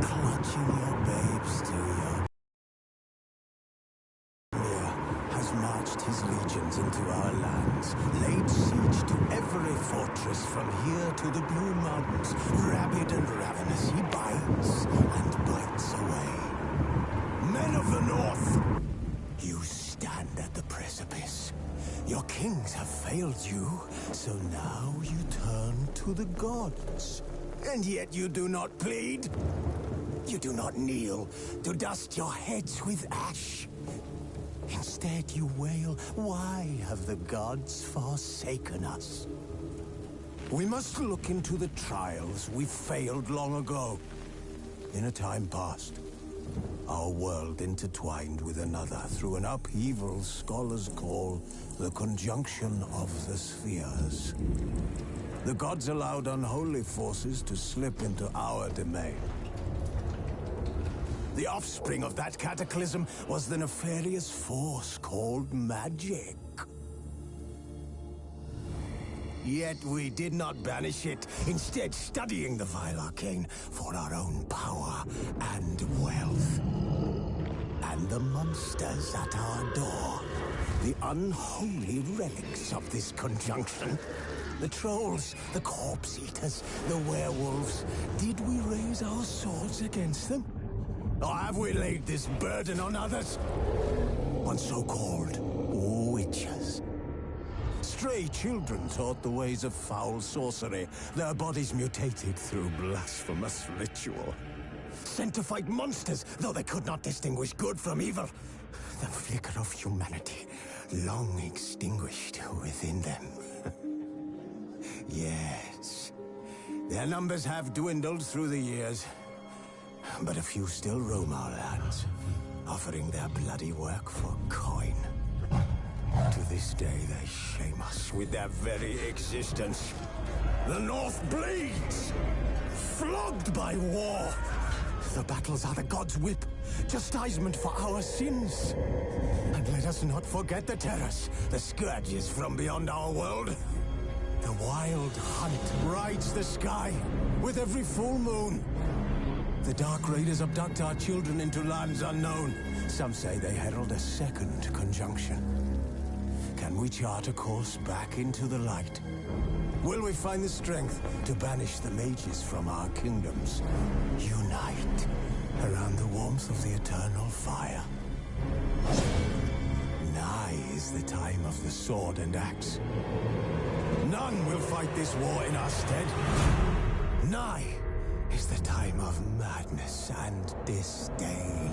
clutching your babes to your has marched his legions into our lands, laid siege to every fortress from here to the Blue Mountains. Rabid and ravenous, he bites and bites away. Men of the North, you stand at the precipice. Your kings have failed you, so now you turn to the gods. And yet you do not plead. You do not kneel to dust your heads with ash. Instead you wail, why have the gods forsaken us? We must look into the trials we failed long ago. In a time past, our world intertwined with another through an upheaval scholars call the conjunction of the spheres. The gods allowed unholy forces to slip into our domain. The offspring of that cataclysm was the nefarious force called magic. Yet we did not banish it, instead studying the vile arcane for our own power and wealth. And the monsters at our door, the unholy relics of this conjunction. The trolls, the corpse-eaters, the werewolves. Did we raise our swords against them? Or have we laid this burden on others? On so-called witches. Stray children taught the ways of foul sorcery, their bodies mutated through blasphemous ritual. Sent to fight monsters, though they could not distinguish good from evil. The flicker of humanity, long extinguished within them. Yes, their numbers have dwindled through the years. But a few still roam our lands, offering their bloody work for coin. To this day, they shame us with their very existence. The North bleeds, flogged by war. The battles are the gods' whip, chastisement for our sins. And let us not forget the terrors, the scourges from beyond our world. The wild hunt rides the sky with every full moon. The Dark Raiders abduct our children into lands unknown. Some say they herald a second conjunction. Can we chart a course back into the light? Will we find the strength to banish the mages from our kingdoms? Unite around the warmth of the eternal fire. Nigh is the time of the sword and axe. None will fight this war in our stead. Nigh is the time of madness and disdain.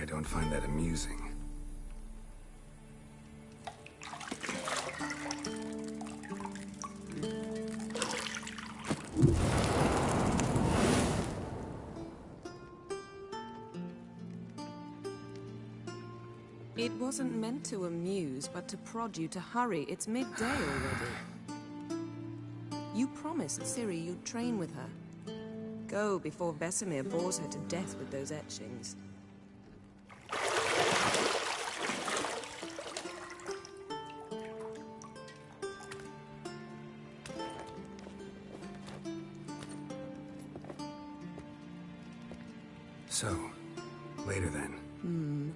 I don't find that amusing. It wasn't meant to amuse, but to prod you to hurry. It's midday already. You promised Ciri you'd train with her. Go before Vesemir bores her to death with those etchings. So, later then.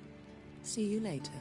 See you later.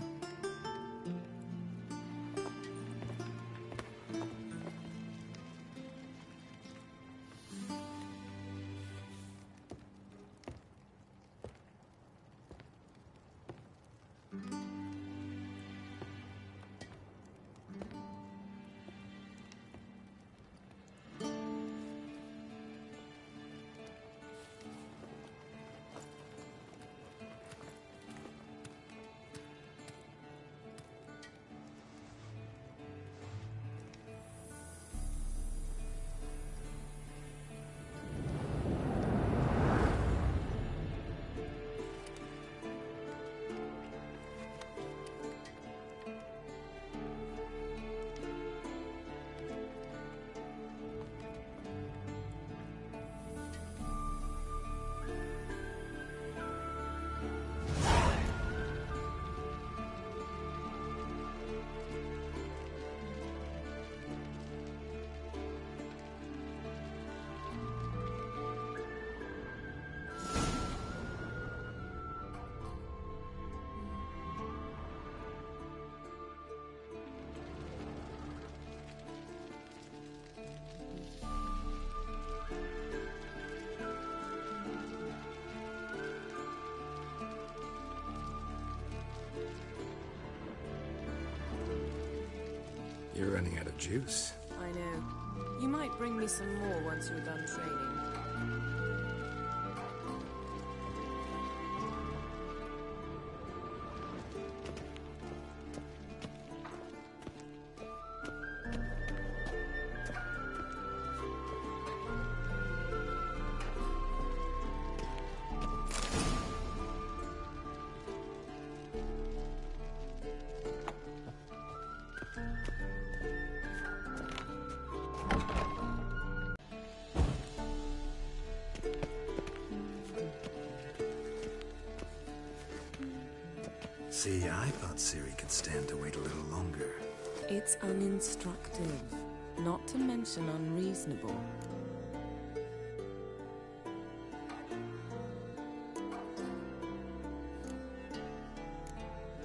You're running out of juice. I know. You might bring me some more once you're done training. See, I thought Ciri could stand to wait a little longer. It's uninstructive, not to mention unreasonable.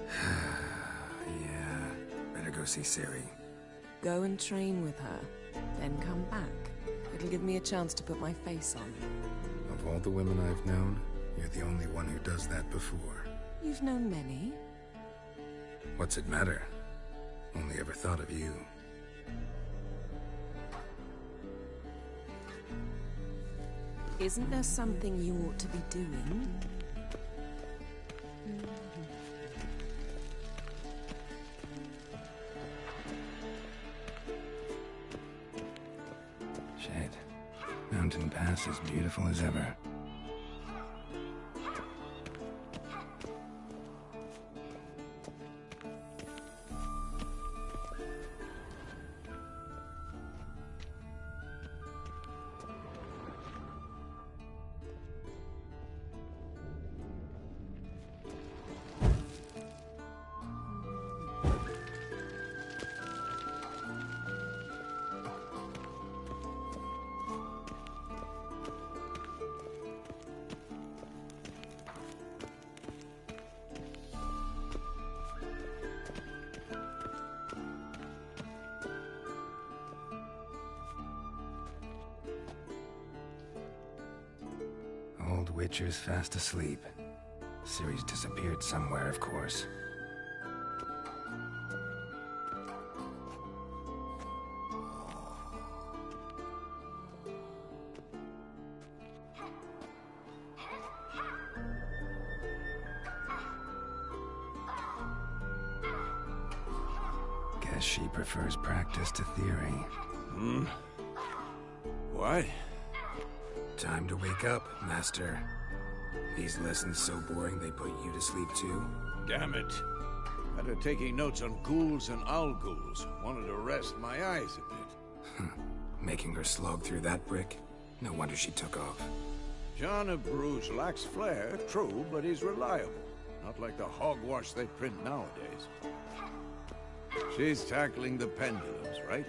Yeah, better go see Ciri. Go and train with her, then come back. It'll give me a chance to put my face on. Of all the women I've known, you're the only one who does that before. You've known many. What's it matter? Only ever thought of you. Isn't there something you ought to be doing? Shit. Mountain Pass is beautiful as ever. Old Witcher's fast asleep. Ciri's disappeared somewhere, of course. Guess she prefers practice to theory. Hmm? What? Time to wake up, Master. These lessons so boring they put you to sleep too? Damn it. After taking notes on ghouls and owl ghouls, wanted to rest my eyes a bit. Making her slog through that brick? No wonder she took off. John of Bruges lacks flair, true, but he's reliable. Not like the hogwash they print nowadays. She's tackling the pendulums, right?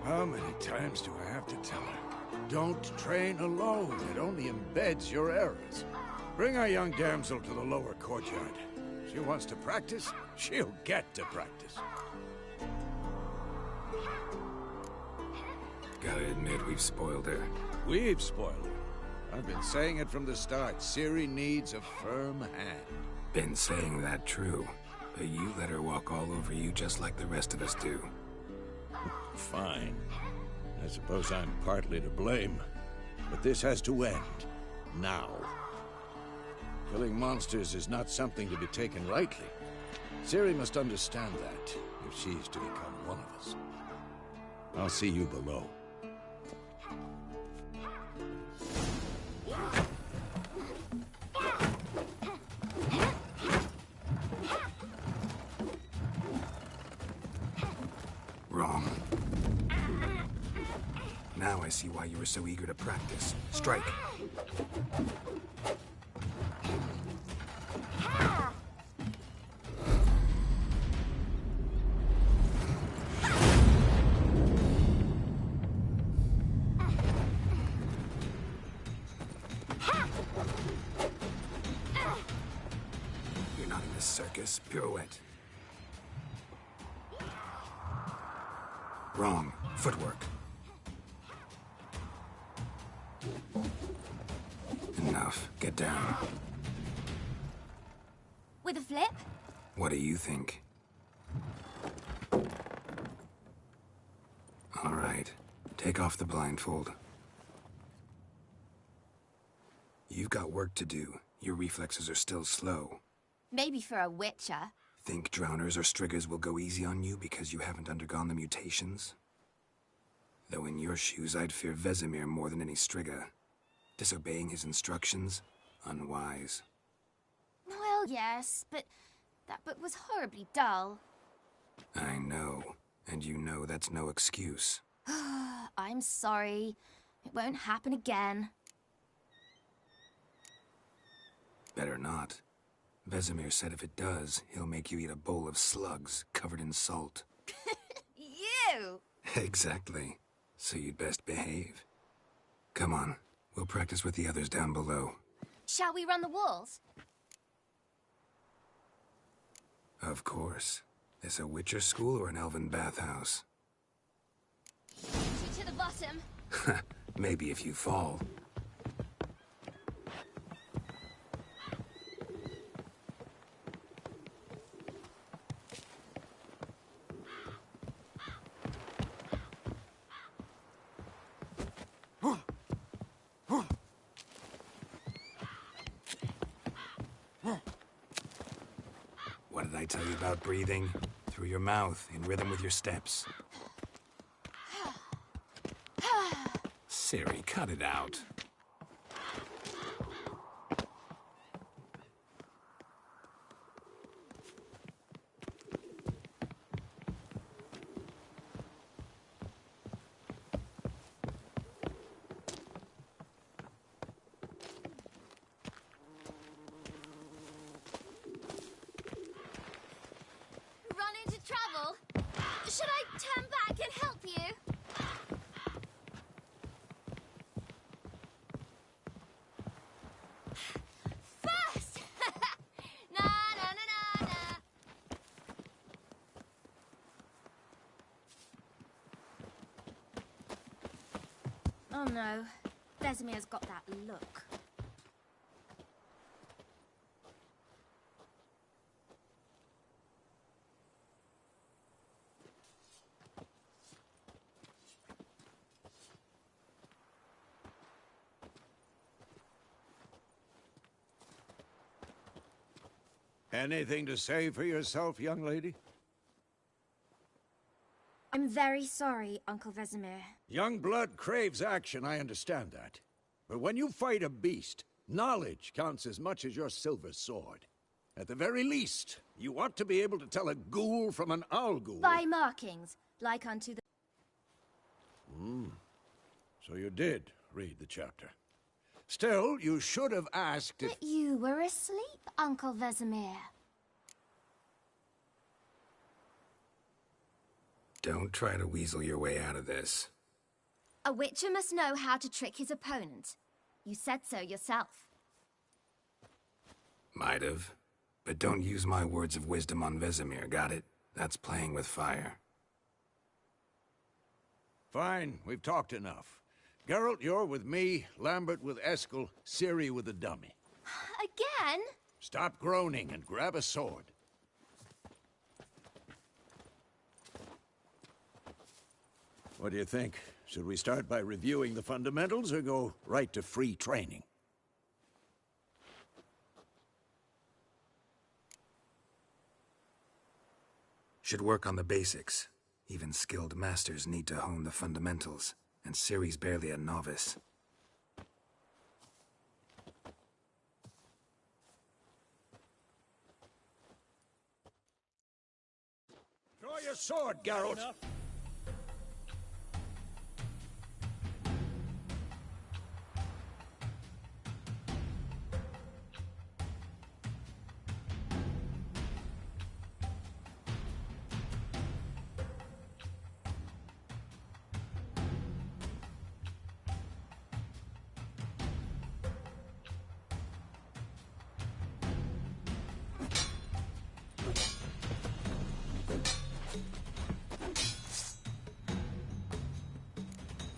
How many times do I have to tell her? Don't train alone. It only embeds your errors. Bring our young damsel to the lower courtyard. She wants to practice, she'll get to practice. Gotta admit, we've spoiled her. We've spoiled her. I've been saying it from the start. Ciri needs a firm hand. Been saying that true, but you let her walk all over you just like the rest of us do. Fine. I suppose I'm partly to blame. But this has to end. Now. Killing monsters is not something to be taken lightly. Ciri must understand that, if she's to become one of us. I'll see you below. Wrong. Now I see why you were so eager to practice. Strike. You're not in this circus. Pirouette. Wrong. Footwork. Enough. Get down. With a flip? What do you think? All right. Take off the blindfold. You've got work to do. Your reflexes are still slow. Maybe for a witcher. Think drowners or striggers will go easy on you because you haven't undergone the mutations? Though in your shoes, I'd fear Vesemir more than any strigger. Disobeying his instructions? Unwise. Well, yes, but that book was horribly dull. I know. And you know that's no excuse. I'm sorry. It won't happen again. Better not. Vesemir said if it does, he'll make you eat a bowl of slugs covered in salt. You! Exactly. So you'd best behave. Come on. We'll practice with the others down below. Shall we run the walls? Of course. This a Witcher school or an elven bathhouse? To the bottom. Maybe if you fall. What did I tell you about breathing? Through your mouth, in rhythm with your steps. Ciri, cut it out. Run into trouble? Should I turn back and help you? First! Na na na na na. Oh no, Vesemir's got that look. Anything to say for yourself, young lady? I'm very sorry, Uncle Vesemir. Young blood craves action, I understand that. But when you fight a beast, knowledge counts as much as your silver sword. At the very least, you ought to be able to tell a ghoul from an owl ghoul. By markings, like unto the... So you did read the chapter. Still, you should have asked if... But you were asleep, Uncle Vesemir. Don't try to weasel your way out of this. A witcher must know how to trick his opponent. You said so yourself. Might have. But don't use my words of wisdom on Vesemir, got it? That's playing with fire. Fine, we've talked enough. Geralt, you're with me, Lambert with Eskel, Ciri with the dummy. Again? Stop groaning and grab a sword. What do you think? Should we start by reviewing the fundamentals or go right to free training? Should work on the basics. Even skilled masters need to hone the fundamentals, and Ciri's barely a novice. Draw your sword, Geralt!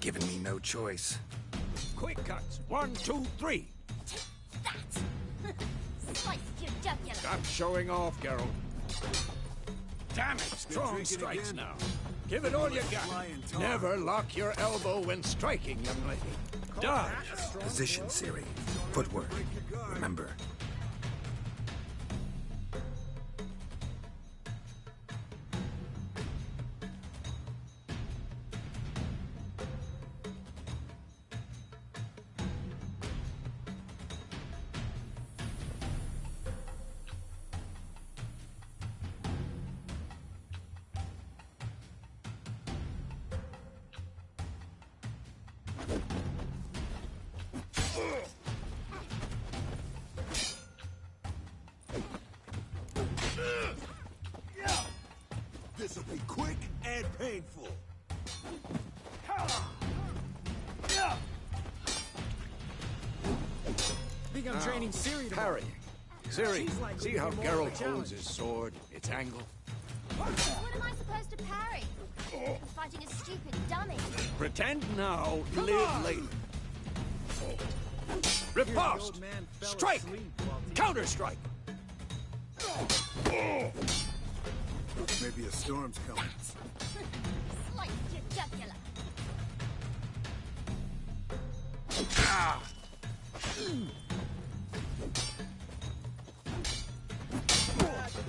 Giving me no choice. Quick cuts! 1, 2, 3! That! Sliced your jugular! Stop showing off, Geralt. Damn it! Strong strikes now. Give it all you got. Never lock your elbow when striking, young lady. Dodge! Position, Ciri. Footwork. Remember. This'll be quick and painful. Think I'm training Ciri to Parry. Ciri, She's likely see to how be more of a Geralt challenge. holds his sword, its angle? What am I supposed to parry? I'm fighting a stupid dummy. Pretend now, live later. Riposte! old man fell Strike! asleep while teaching. Counter-strike! Maybe a storm's coming. Sliced your jugular.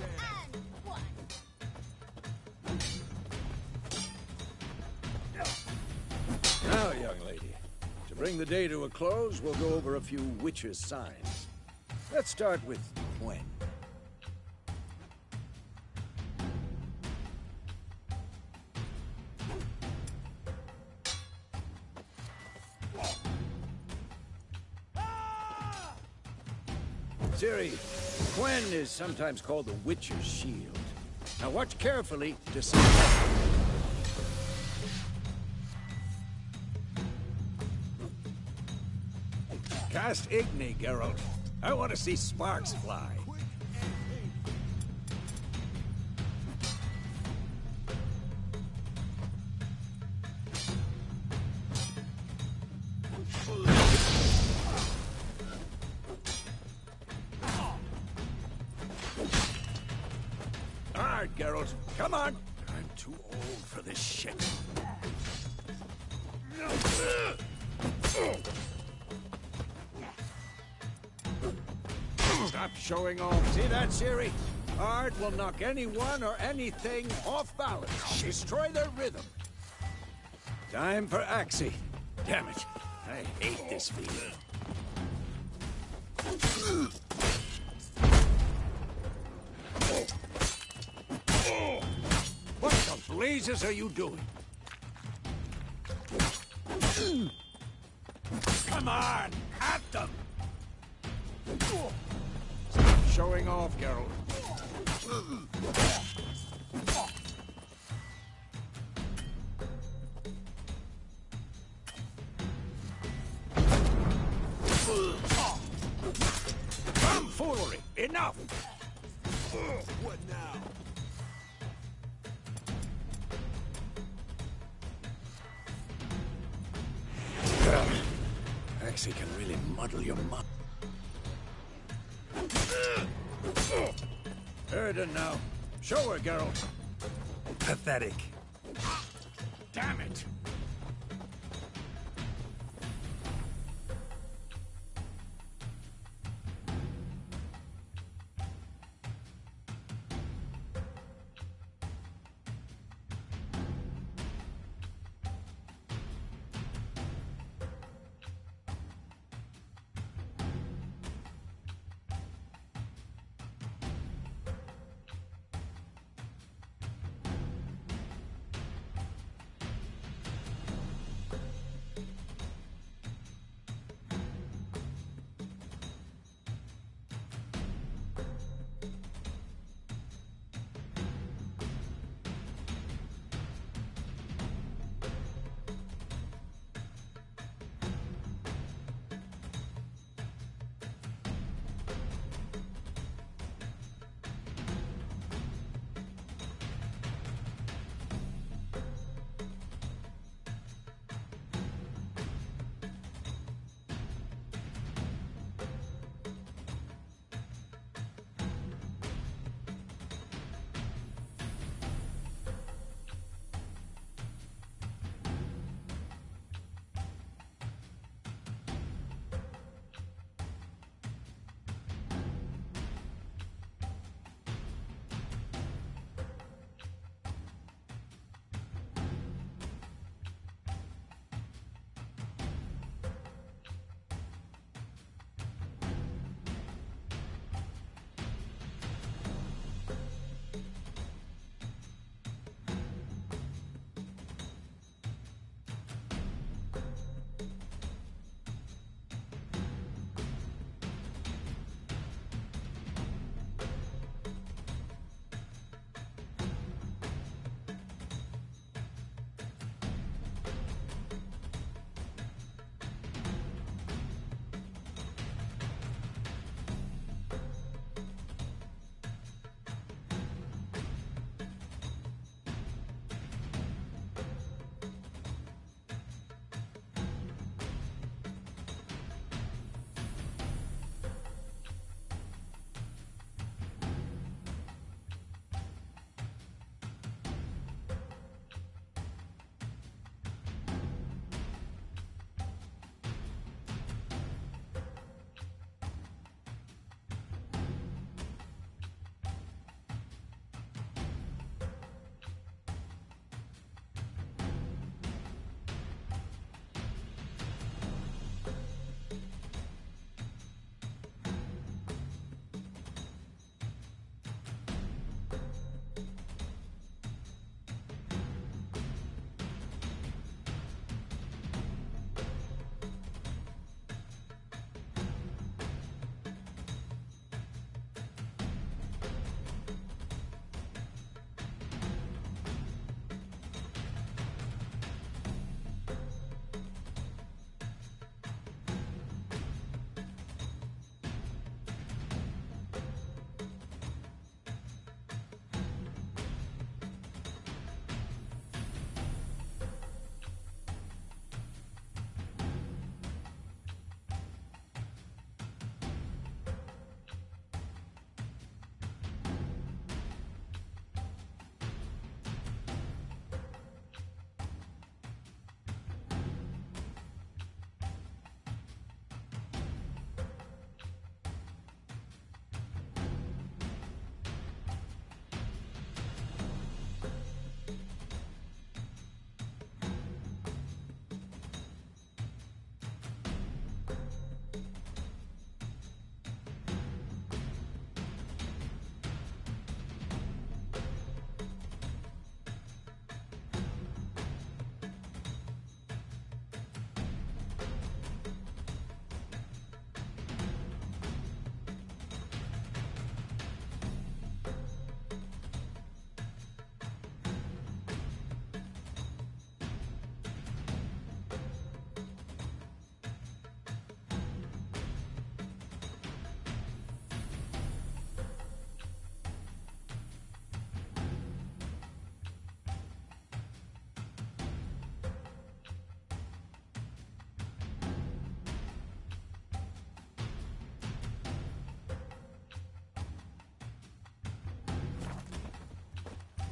And one. Now, young lady, to bring the day to a close, we'll go over a few witches' signs. Let's start with Gwen. Ciri, Gwen is sometimes called the Witcher's Shield. Now watch carefully to see. Cast Igni, Geralt. I want to see sparks fly. All right, Geralt. Come on. I'm too old for this shit. Stop showing off. See that, Siri? Art will knock anyone or anything off balance. Destroy their rhythm. Time for Axie. Damn it. I hate this feeling. What the blazes are you doing? Come on! At them! Stop showing off, Geralt. Tomfoolery! Enough! What now? Axie can really muddle your mind. Erden now. Show her, Geralt. Pathetic. Damn it!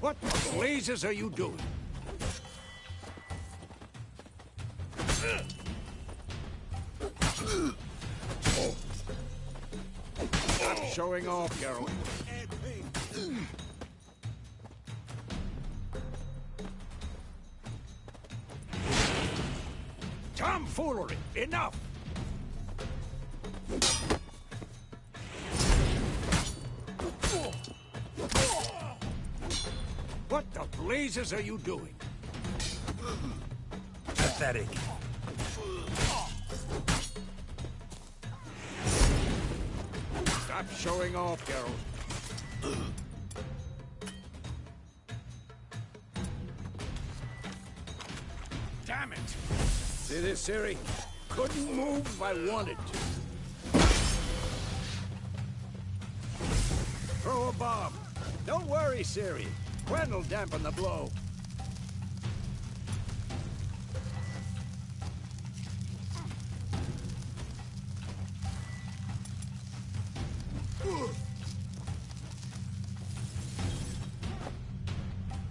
What the blazes are you doing? Stop showing off, Geralt. Tomfoolery! Enough! What the blazes are you doing? Pathetic. Stop showing off, Geralt. Damn it! See this, Ciri? Couldn't move if I wanted to. Throw a bomb. Don't worry, Ciri. Gwen'll dampen the blow.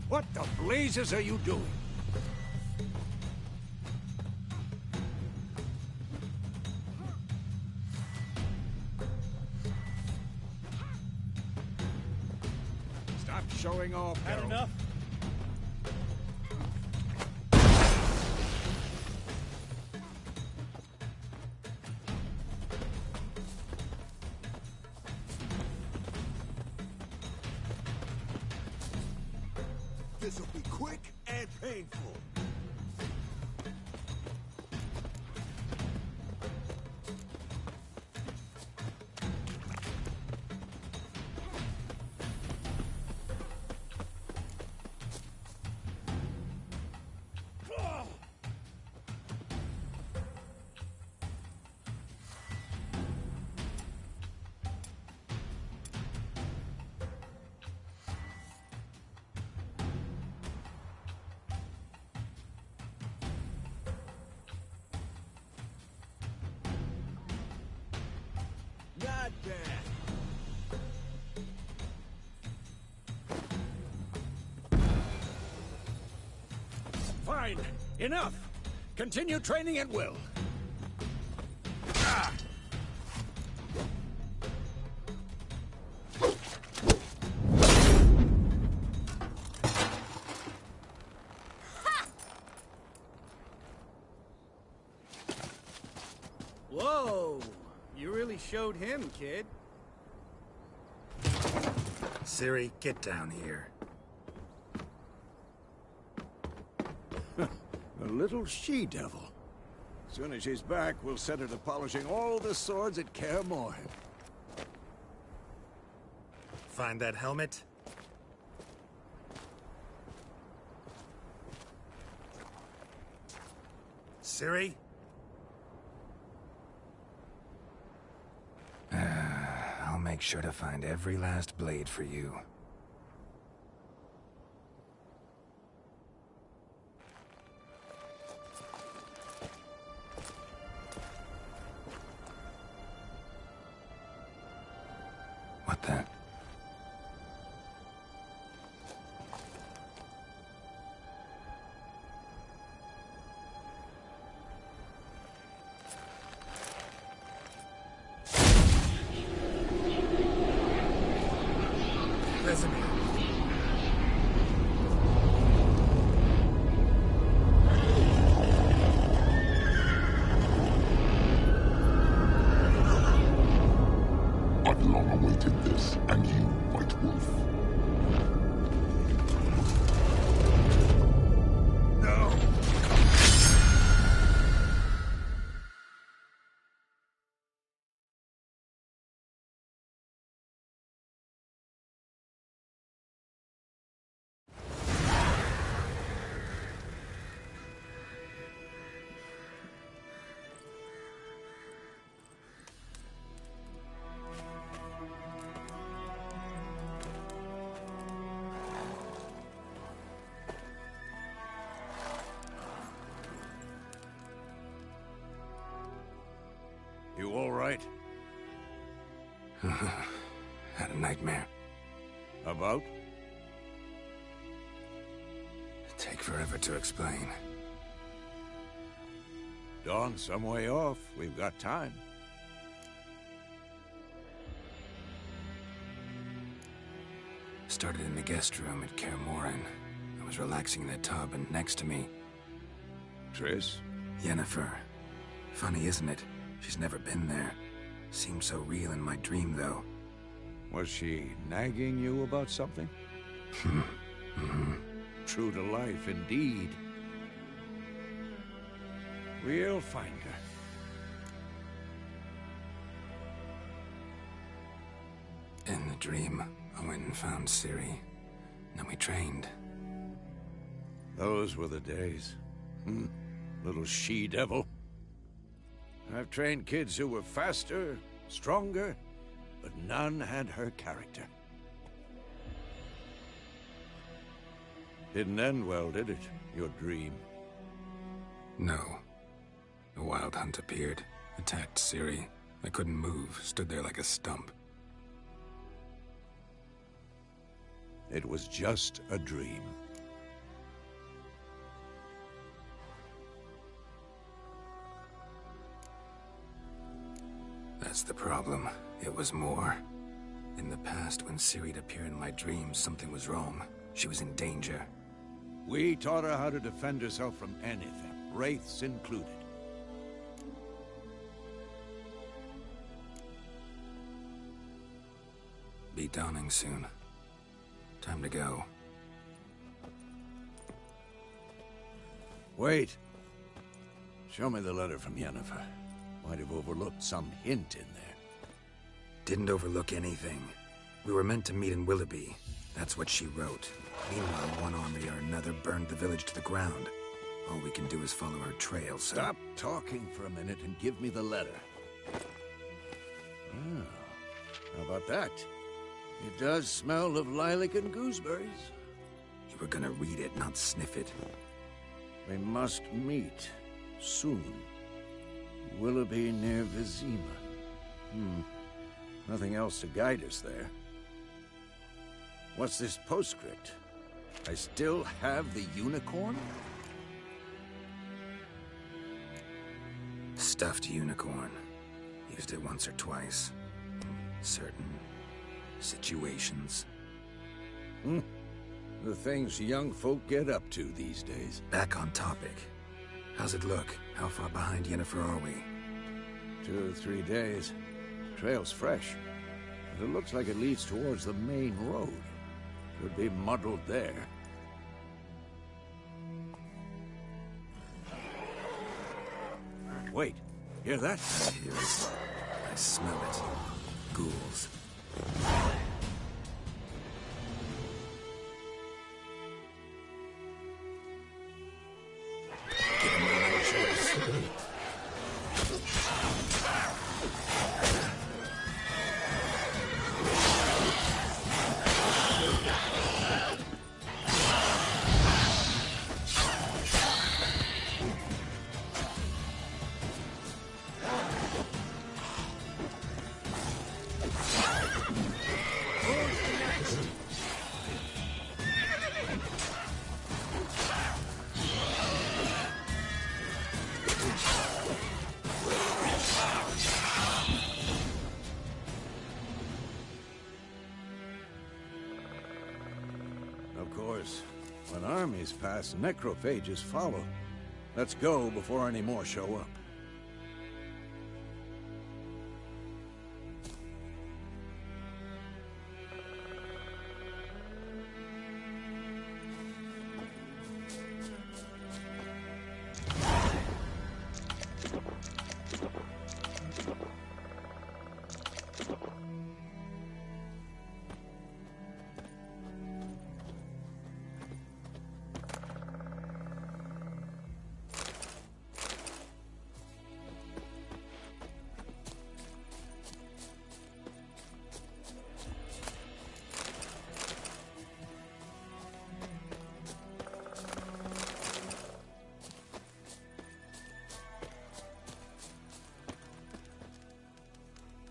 What the blazes are you doing? Stop showing off, Had Geralt. enough? This'll be quick and painful. Not bad. Fine. Enough. Continue training at will. Ah! Whoa! You really showed him, kid. Ciri, get down here. A little she-devil. Soon as she's back, we'll set her to polishing all the swords at Kaer Morhen. Find that helmet? Ciri? I'll make sure to find every last blade for you. What the? Vesemir. I've long awaited this, and you, White Wolf. No! You all right? Had a nightmare. About? take forever to explain. Dawn's some way off. We've got time. Started in the guest room at Kaer Morhen. I was relaxing in the tub, and next to me... Triss? Yennefer. Funny, isn't it? She's never been there. Seemed so real in my dream, though. Was she nagging you about something? True to life, indeed. We'll find her. In the dream, I went and found Ciri. Then we trained. Those were the days. Little she-devil. I've trained kids who were faster, stronger, but none had her character. Didn't end well, did it? Your dream? No. A wild hunt appeared, attacked Ciri. I couldn't move, stood there like a stump. It was just a dream. That's the problem. It was more. In the past, when Ciri'd appear in my dreams, something was wrong. She was in danger. We taught her how to defend herself from anything, wraiths included. Be dawning soon. Time to go. Wait. Show me the letter from Yennefer. Might have overlooked some hint in there. Didn't overlook anything. We were meant to meet in Willoughby. That's what she wrote. Meanwhile, one army or another burned the village to the ground. All we can do is follow her trail, so... Stop talking for a minute and give me the letter. Oh, how about that? It does smell of lilac and gooseberries. You were gonna read it, not sniff it. We must meet. Soon. Willoughby near Vizima. Nothing else to guide us there. What's this postscript? I still have the unicorn? Stuffed unicorn. Used it once or twice. Certain situations. The things young folk get up to these days. Back on topic. How's it look? How far behind Yennefer are we? 2 or 3 days. Trail's fresh. But it looks like it leads towards the main road. Could be muddled there. Wait, hear that? I hear it. I smell it. Ghouls. Give him no choice. Of course, when armies pass, necrophages follow. Let's go before any more show up.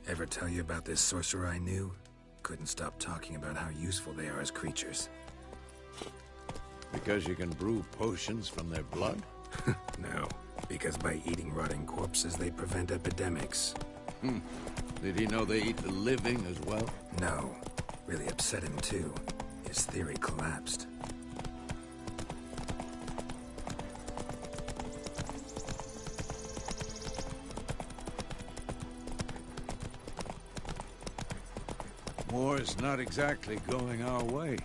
Ever tell you about this sorcerer I knew? Couldn't stop talking about how useful they are as creatures. Because you can brew potions from their blood? No, because by eating rotting corpses, they prevent epidemics. Did he know they eat the living as well? No. Really upset him, too. His theory collapsed. War's not exactly going our way.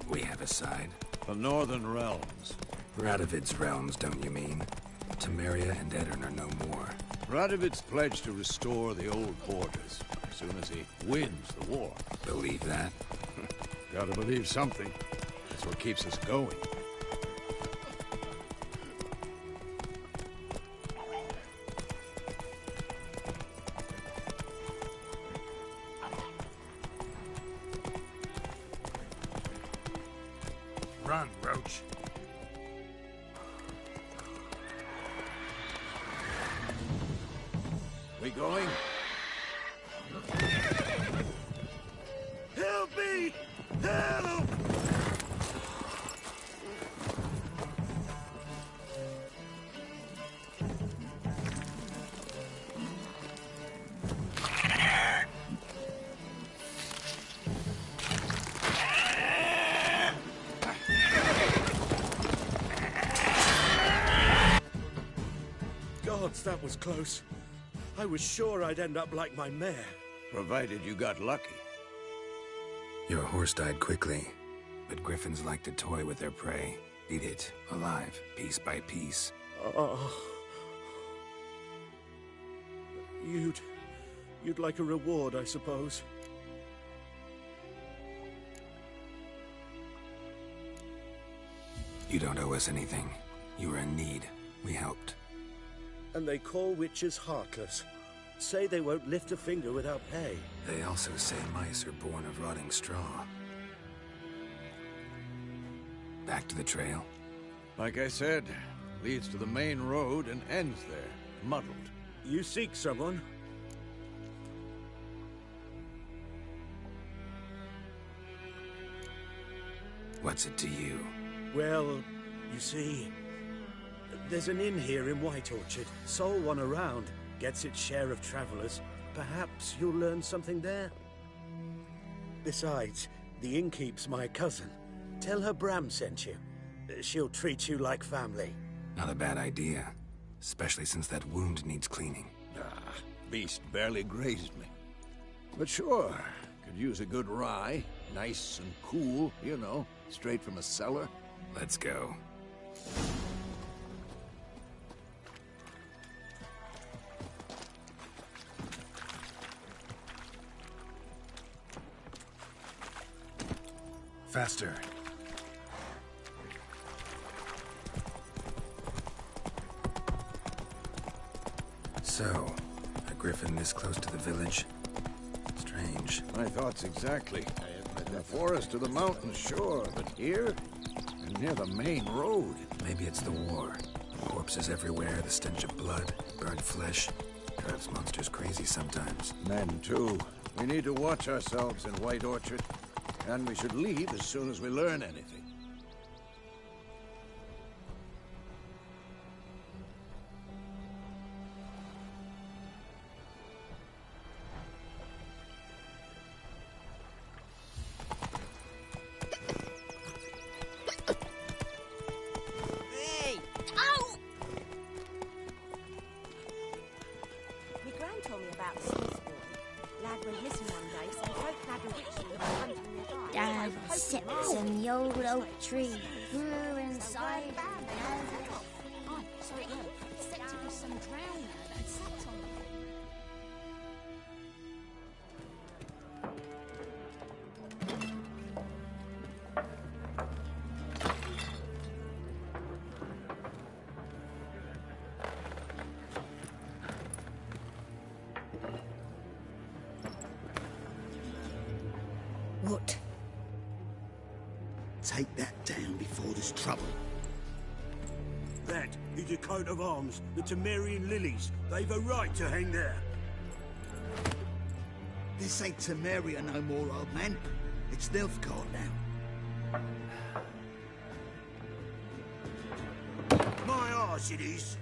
We have a side. The Northern Realms. Radovid's realms, don't you mean? Temeria and Edirn are no more. Radovid's pledged to restore the old borders as soon as he wins the war. Believe that? Gotta believe something. That's what keeps us going. Run, Roach. We going? Help me! Help! Gods, that was close. I was sure I'd end up like my mare. Provided you got lucky. Your horse died quickly, but griffins like to toy with their prey. Eat it, alive, piece by piece. Oh. You'd like a reward, I suppose. You don't owe us anything. You were in need. We helped. And they call witches heartless. Say they won't lift a finger without pay. They also say mice are born of rotting straw. Back to the trail? Like I said, leads to the main road and ends there, muddled. You seek someone? What's it to you? Well, you see, there's an inn here in White Orchard. Sole one around. Gets its share of travelers. Perhaps you'll learn something there. Besides, the innkeep's my cousin. Tell her Bram sent you. She'll treat you like family. Not a bad idea. Especially since that wound needs cleaning. Beast barely grazed me. But sure, could use a good rye. Nice and cool, you know, straight from a cellar. Let's go. Faster. So, a griffin this close to the village? Strange. My thoughts exactly. The forest to the mountains, sure, but here? And near the main road. Maybe it's the war. Corpses everywhere, the stench of blood, burnt flesh. Drives monsters crazy sometimes. Men, too. We need to watch ourselves in White Orchard. And we should leave as soon as we learn anything. Hey! Ow! My gran told me about the Smith boy. Lad went missing one day, so folk had a ritual about hunting their guy. Dad sits in the old oak tree, grew inside. So it said to be some drowner that sat on it. What? Take that down before there's trouble. That is a coat of arms, the Temerian lilies. They've a right to hang there. This ain't Temeria no more, old man. It's Nilfgaard now. course it is.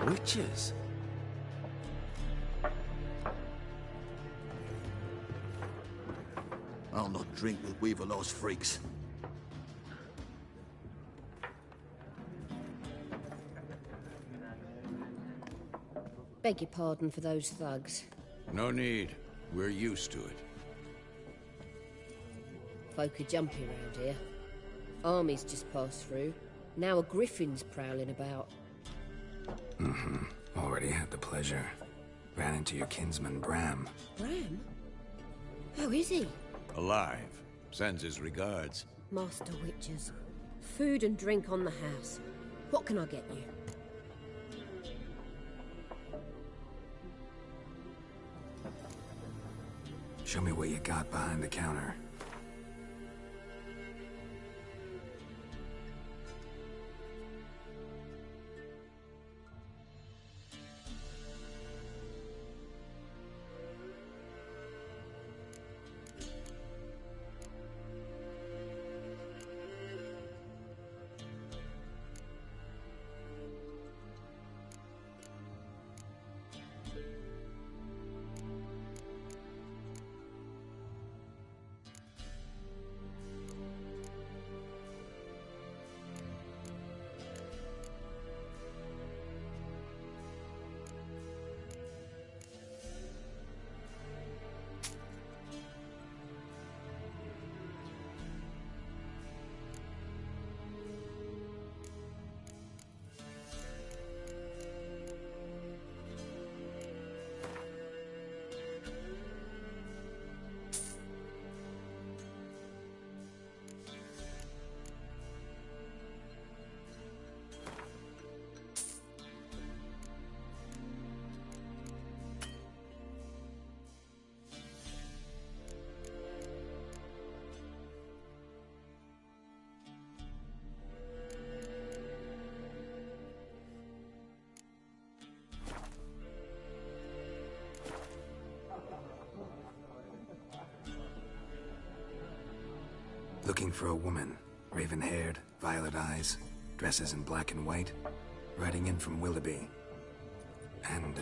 Witches? I'll not drink with Weaverlaw's freaks. Beg your pardon for those thugs. No need. We're used to it. Folk are jumpy round here. Armies just passed through. Now a griffin's prowling about. Already had the pleasure. Ran into your kinsman, Bram. Bram? How is he? Alive. Sends his regards. Master Witches. Food and drink on the house. What can I get you? Show me what you got behind the counter. Looking for a woman. Raven-haired, violet eyes, dresses in black and white. Riding in from Willoughby. And,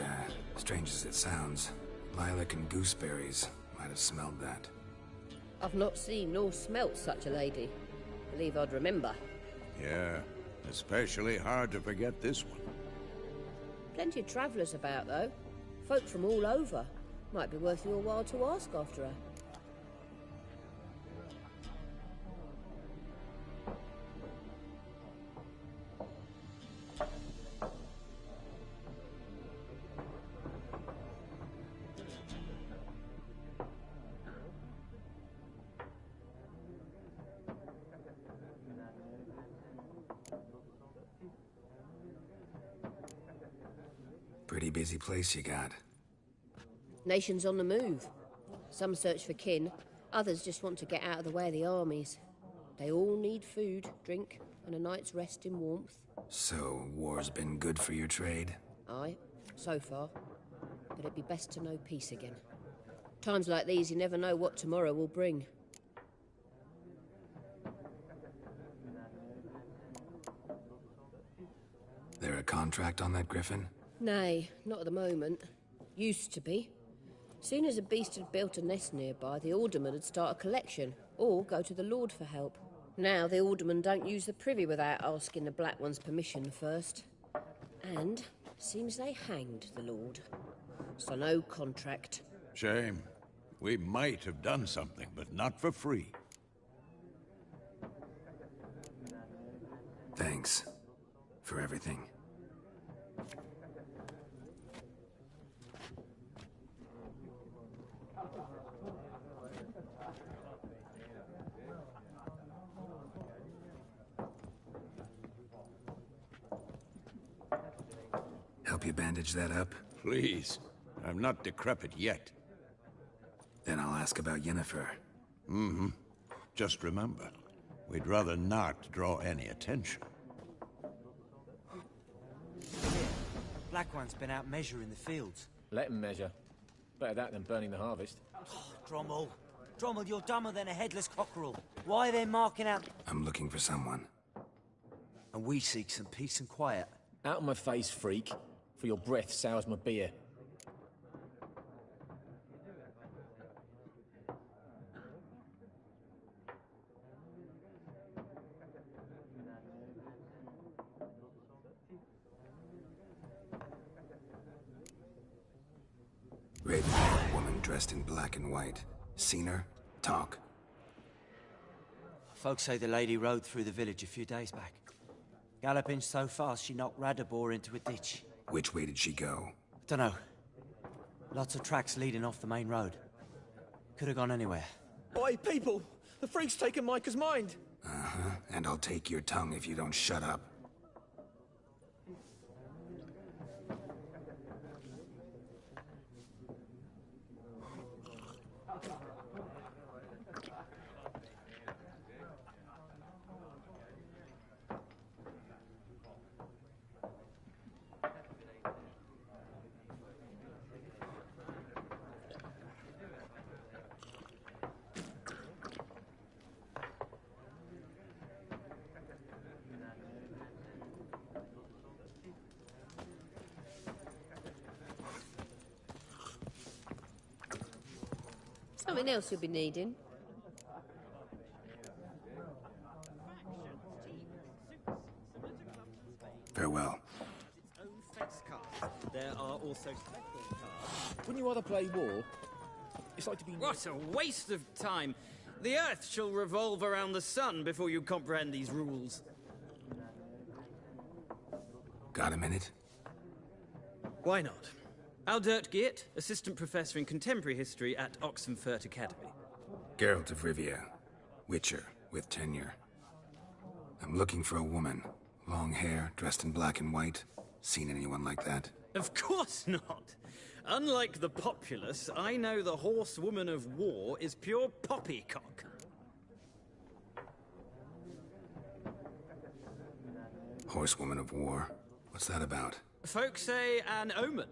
strange as it sounds, lilac and gooseberries might have smelled that. I've not seen nor smelt such a lady. Believe I'd remember. Yeah, especially hard to forget this one. Plenty of travellers about, though. Folk from all over. Might be worth your while to ask after her. Pretty busy place you got. Nations on the move. Some search for kin, others just want to get out of the way of the armies. They all need food, drink, and a night's rest in warmth. So, war's been good for your trade? Aye, so far. But it'd be best to know peace again. Times like these, you never know what tomorrow will bring. There a contract on that griffin? Nay, not at the moment. Used to be. Soon as a beast had built a nest nearby, the alderman would start a collection, or go to the Lord for help. Now the aldermen don't use the privy without asking the Black One's permission first. And seems they hanged the Lord. So no contract. Shame. We might have done something, but not for free. Thanks. For everything. Help you bandage that up? Please. I'm not decrepit yet. Then I'll ask about Yennefer. Mm-hmm. Just remember, we'd rather not draw any attention. Black One's been out measuring the fields. Let him measure. Better that than burning the harvest. Oh, Drommel. Drommel, you're dumber than a headless cockerel. Why are they marking out... I'm looking for someone. And we seek some peace and quiet. Out of my face, freak. For your breath sours my beer. Raven, woman dressed in black and white. Seen her? Talk. Folks say the lady rode through the village a few days back. Galloping so fast she knocked Radabor into a ditch. Which way did she go? Dunno. Lots of tracks leading off the main road. Could have gone anywhere. Oi, people! The freak's taken Micah's mind! Uh-huh. And I'll take your tongue if you don't shut up. Something else you'll be needing. Farewell. There are also special cards. Wouldn't you rather play war? It's like to be... What a waste of time! The Earth shall revolve around the sun before you comprehend these rules. Got a minute? Why not? Aldert Geert, Assistant Professor in Contemporary History at Oxenfurt Academy. Geralt of Rivia. Witcher, with tenure. I'm looking for a woman. Long hair, dressed in black and white. Seen anyone like that? Of course not! Unlike the populace, I know the horsewoman of war is pure poppycock. Horsewoman of war? What's that about? Folk say an omen.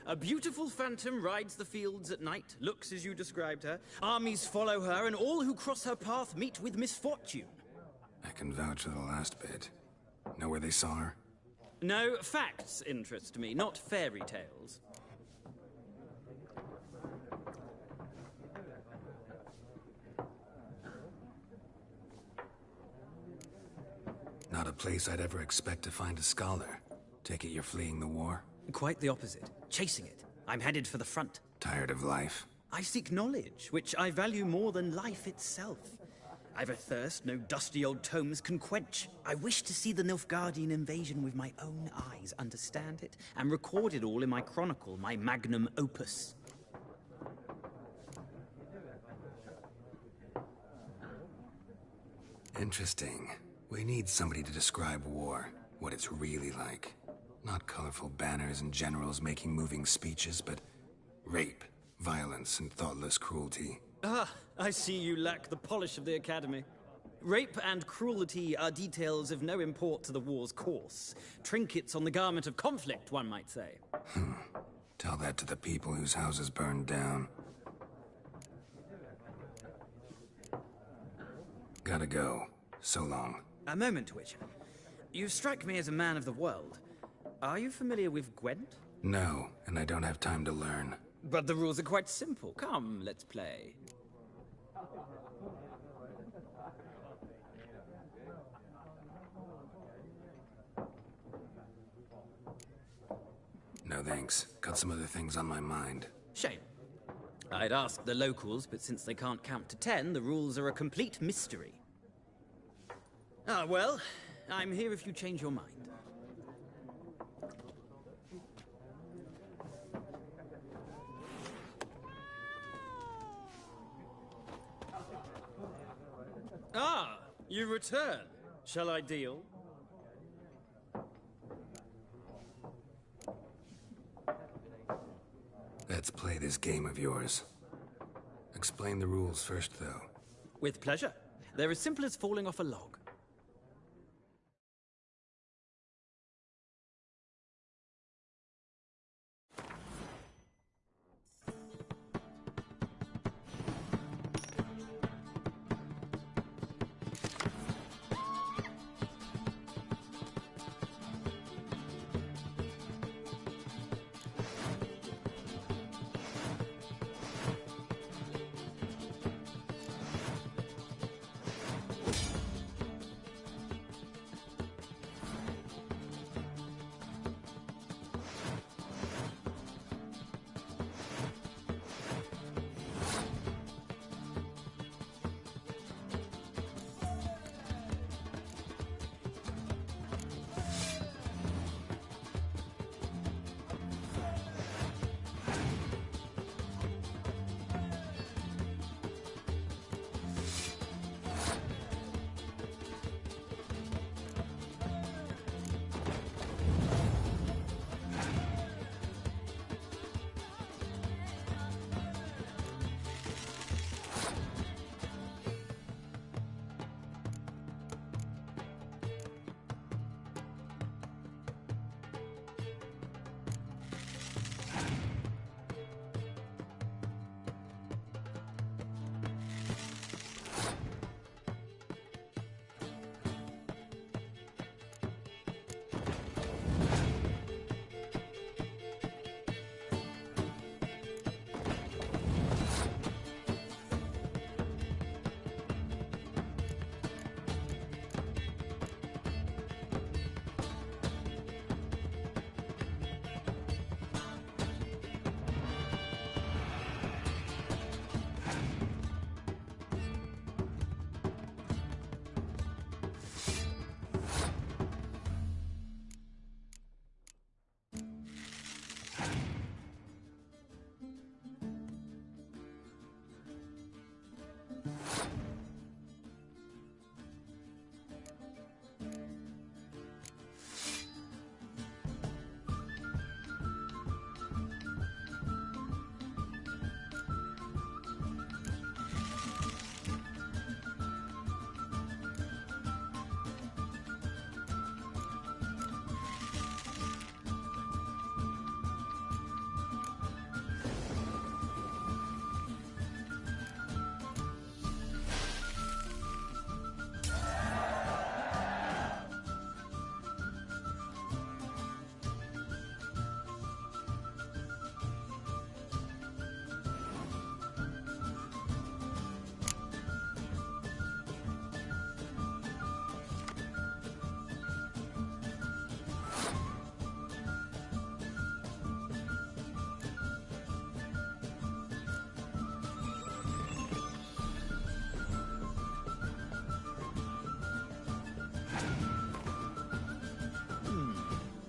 A beautiful phantom rides the fields at night, looks as you described her. Armies follow her, and all who cross her path meet with misfortune. I can vouch for the last bit. Know where they saw her? No, facts interest me, not fairy tales. Not a place I'd ever expect to find a scholar. Take it you're fleeing the war? Quite the opposite. Chasing it. I'm headed for the front. Tired of life? I seek knowledge, which I value more than life itself. I've a thirst no dusty old tomes can quench. I wish to see the Nilfgaardian invasion with my own eyes, understand it, and record it all in my chronicle, my magnum opus. Interesting. We need somebody to describe war, what it's really like. Not colorful banners and generals making moving speeches, but rape, violence, and thoughtless cruelty. Ah, I see you lack the polish of the Academy. Rape and cruelty are details of no import to the war's course. Trinkets on the garment of conflict, one might say. Tell that to the people whose houses burned down. Gotta go. So long. A moment, Witcher. You strike me as a man of the world. Are you familiar with Gwent? No, and I don't have time to learn. But the rules are quite simple. Come, let's play. No thanks. Got some other things on my mind. Shame. I'd ask the locals, but since they can't count to 10, the rules are a complete mystery. Ah, well, I'm here if you change your mind. Ah, you return. Shall I deal? Let's play this game of yours. Explain the rules first, though. With pleasure. They're as simple as falling off a log.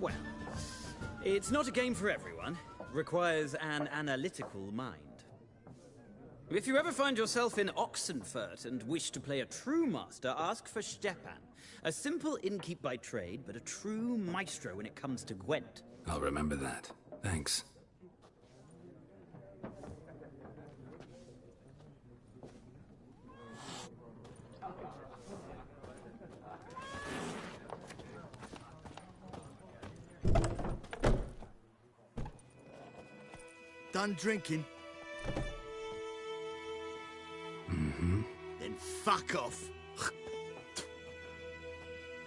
Well, it's not a game for everyone. Requires an analytical mind. If you ever find yourself in Oxenfurt and wish to play a true master, ask for Stepan. A simple innkeep by trade, but a true maestro when it comes to Gwent. I'll remember that. Thanks. Done drinking? Mm-hmm. Then fuck off.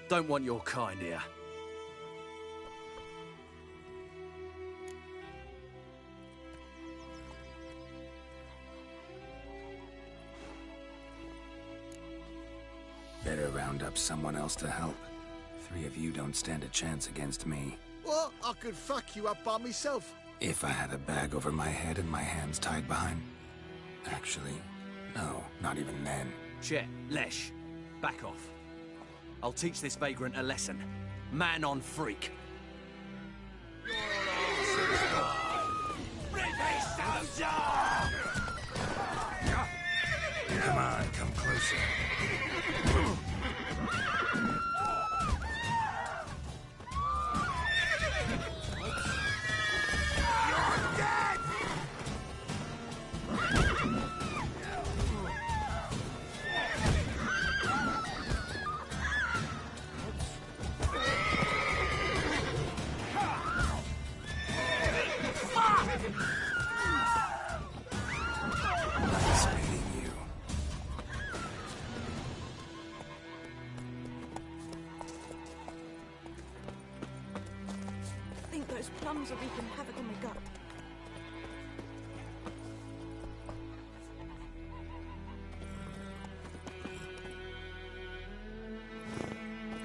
Don't want your kind here. Better round up someone else to help. 3 of you don't stand a chance against me. What? I could fuck you up by myself. If I had a bag over my head and my hands tied behind... Actually, no, not even then. Chet, Lesh, back off. I'll teach this vagrant a lesson. Man on freak. Come on, come closer. plums are wreaking havoc on my gut.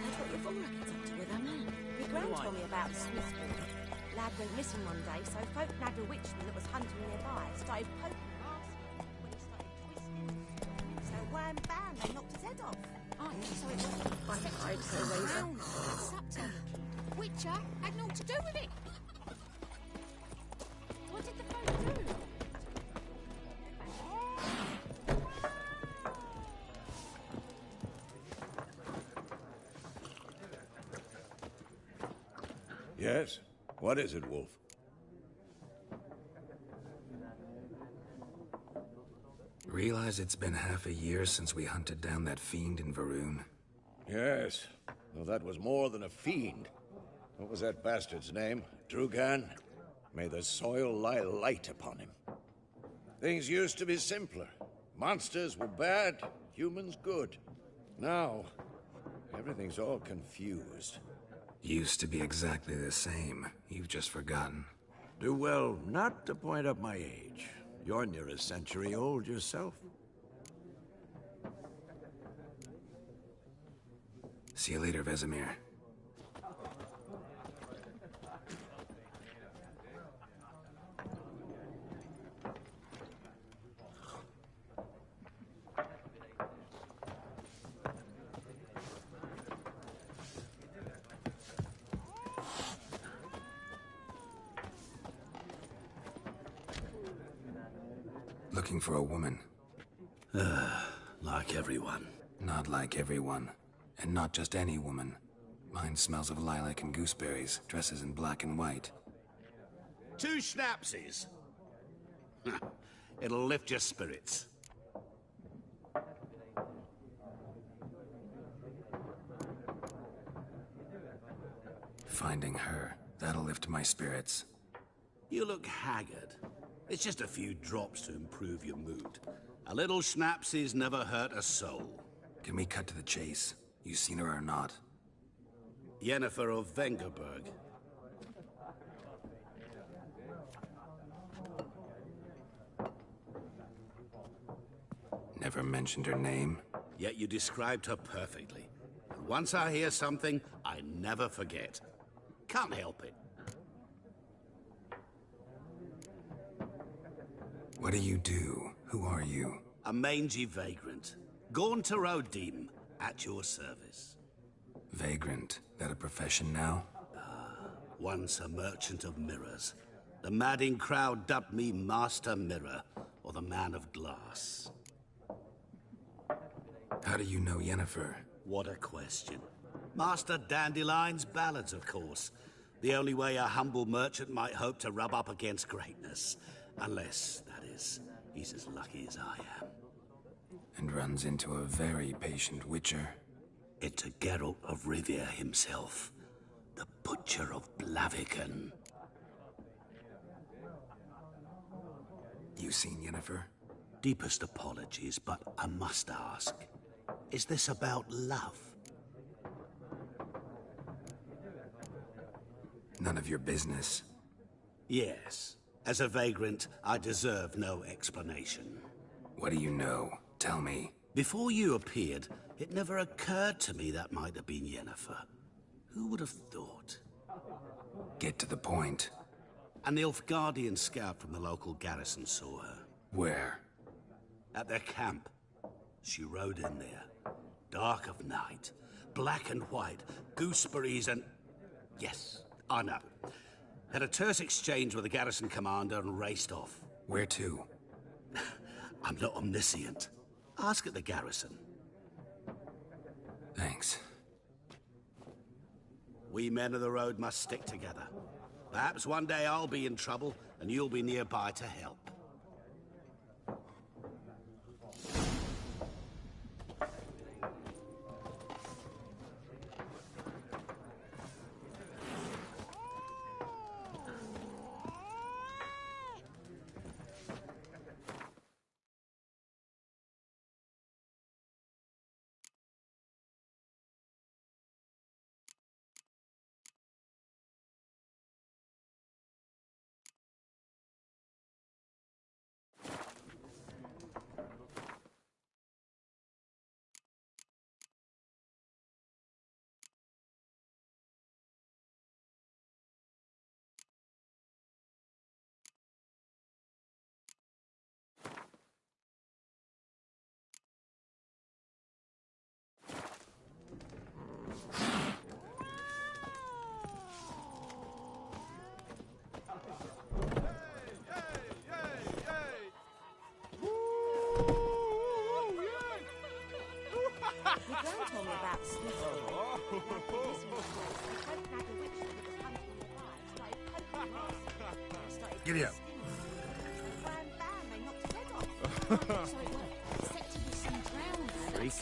Heard what Revola gets up to with her man. My gran told me about the Smith boy. Lad went missing one day, so folk nabbed a witchman that was hunting nearby, started poking him last when he started twisting. So wham bam, they knocked his head off. Oh, so it wasn't Scepter. Witcher had naught to do with it. What did the folk do? Yes? What is it, Wolf? Realize it's been half a year since we hunted down that fiend in Varun? Yes. Well, that was more than a fiend. What was that bastard's name? Drugan? May the soil lie light upon him. Things used to be simpler. Monsters were bad, humans good. Now, everything's all confused. Used to be exactly the same. You've just forgotten. Do well not to point up my age. You're near a century old yourself. See you later, Vesemir. Looking for a woman. Like everyone. Not like everyone. And not just any woman. Mine smells of lilac and gooseberries, dresses in black and white. 2 schnapsies. It'll lift your spirits. Finding her, that'll lift my spirits. You look haggard. It's just a few drops to improve your mood. A little schnapsies never hurt a soul. Can we cut to the chase? You seen her or not? Yennefer of Vengerberg. Never mentioned her name? Yet you described her perfectly. And once I hear something, I never forget. Can't help it. What do you do? Who are you? A mangy vagrant. Gone to Rodim, at your service. Vagrant. That a profession now? Once a merchant of mirrors. The madding crowd dubbed me Master Mirror, or the Man of Glass. How do you know Yennefer? What a question. Master Dandelion's ballads, of course. The only way a humble merchant might hope to rub up against greatness. Unless, that is, he's as lucky as I am. And runs into a very patient witcher. It's a Geralt of Rivia himself. The Butcher of Blaviken. You seen Yennefer? Deepest apologies, but I must ask. Is this about love? None of your business. Yes. As a vagrant, I deserve no explanation. What do you know? Tell me. Before you appeared, it never occurred to me that might have been Yennefer. Who would have thought? Get to the point. An Nilfgaardian scout from the local garrison saw her. Where? At their camp. She rode in there. Dark of night. Black and white. Gooseberries and... Yes, I know. Had a terse exchange with the garrison commander and raced off. Where to? I'm not omniscient. Ask at the garrison. Thanks. We men of the road must stick together. Perhaps one day I'll be in trouble and you'll be nearby to help. Giddy up. Freak.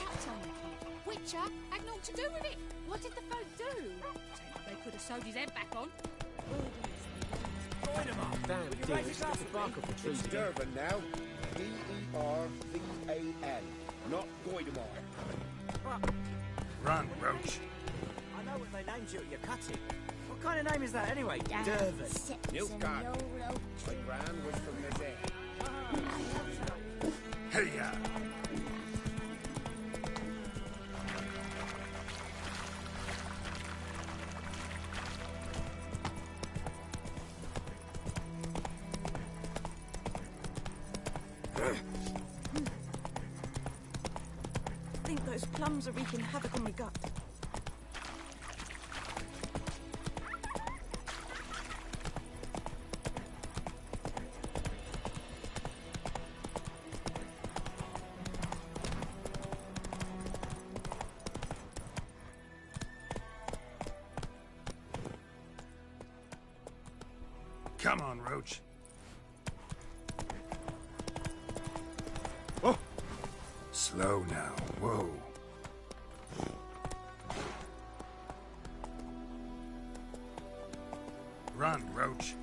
Witcher had naught to do with it. What did the folk do? They could have sewed his head back on. Damn, dear, it's the bark of the trees. It's Durban now. D-E-R-V-A-N. Not Goidemar. Run, Roach. I know what they named you at your cutting. What kind of name is that anyway? Durban. Nilfgaard. My gran was from Nazar. Hey-ya! I think those plums are wreaking havoc on my gut. Come on, Roach. Whoa! Slow now. Whoa. Run, Roach.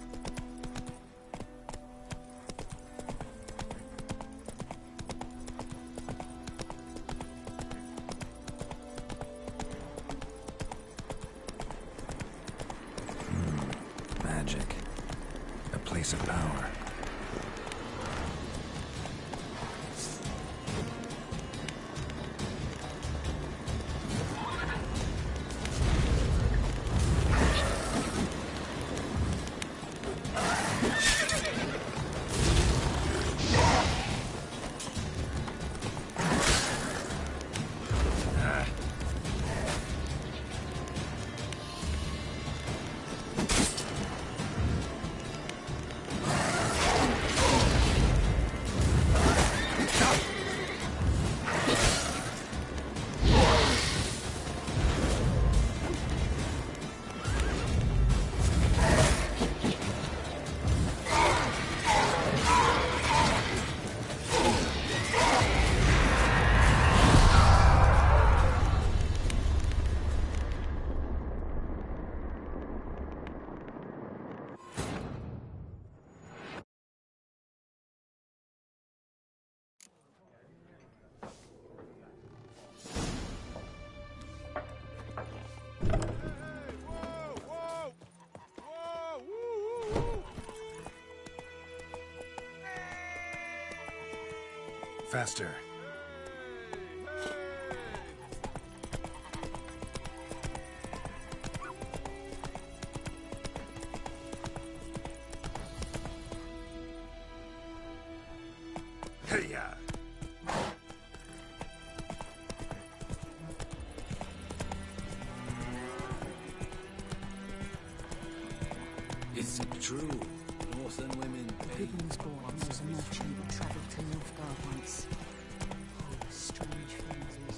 Magic. A place of power. Faster. Hey-ya! Is it true? Northern women pay. Gibbons born was a merchant who travelled to Nilfgaard once. Oh, strange things.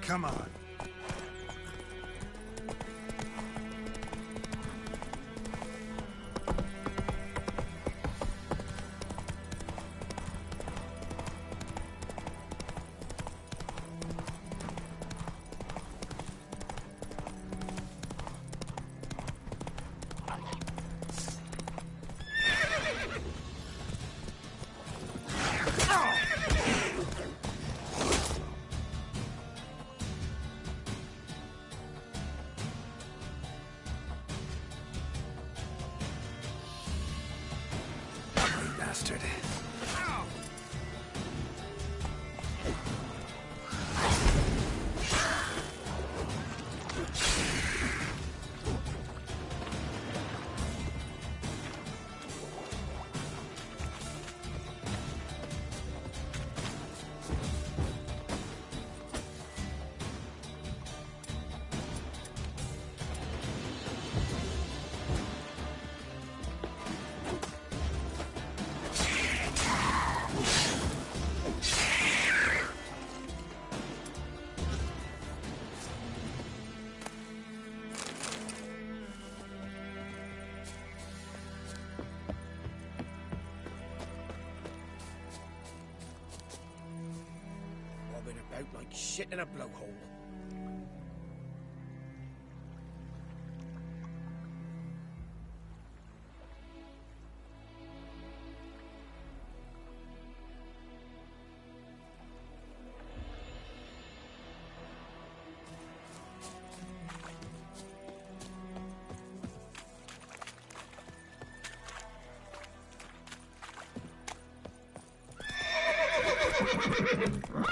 Come on. out like shit in a blowhole.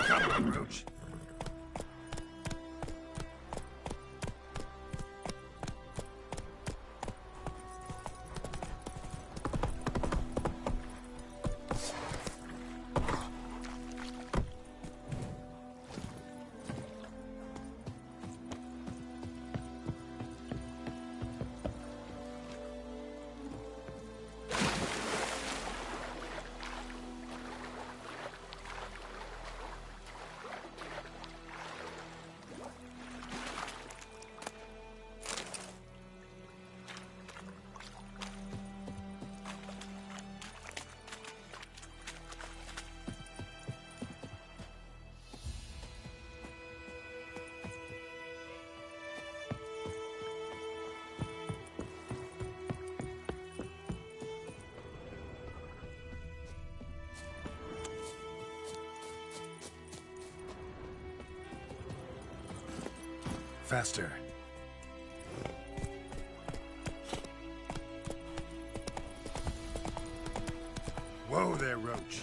Come on, Roach. Faster. Whoa there, Roach.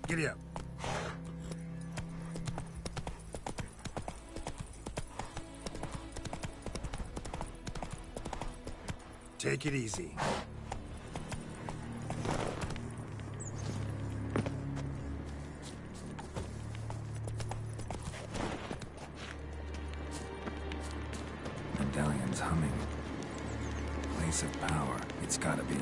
Giddy up. Take it easy. Medallion's humming. Place of power. It's gotta be.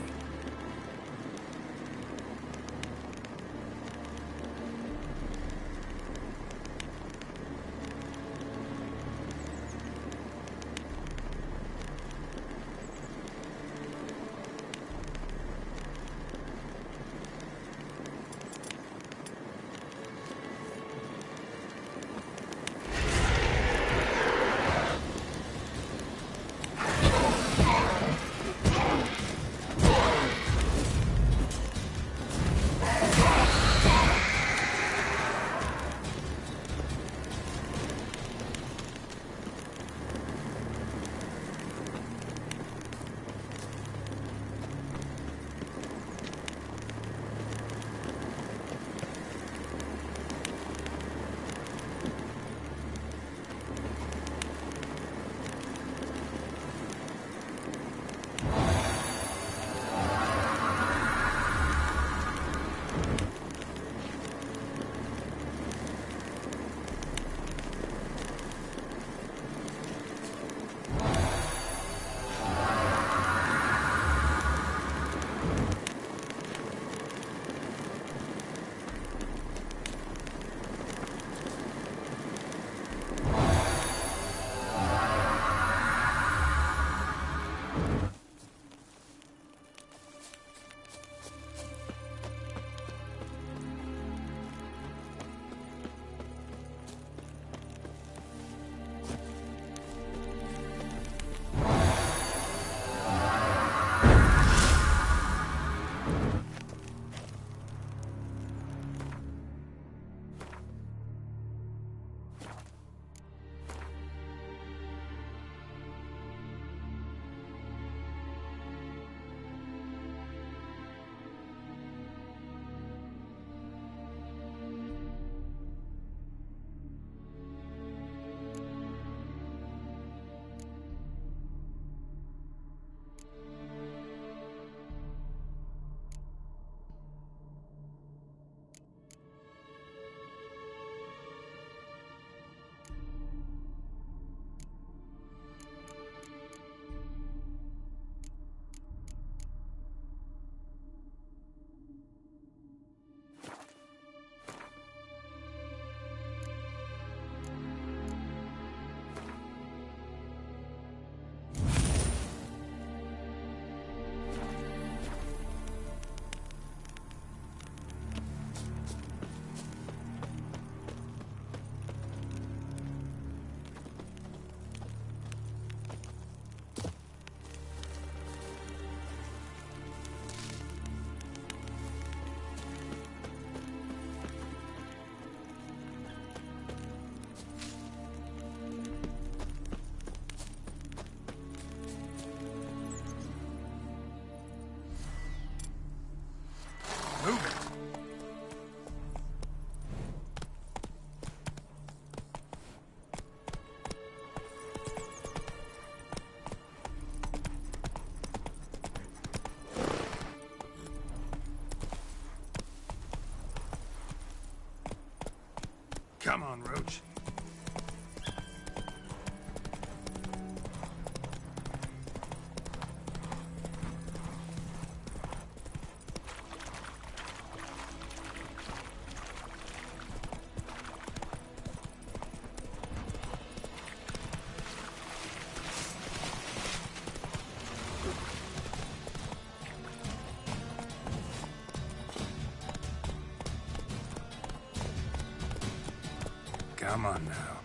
Come on, Roach. Come on now.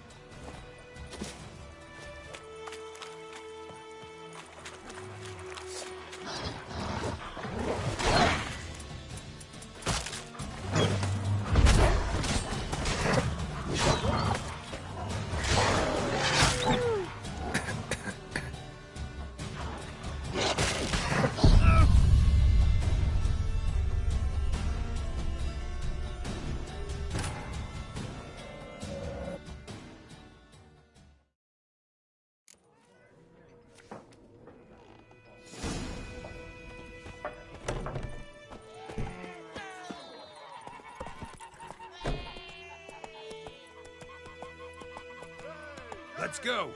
Let's go.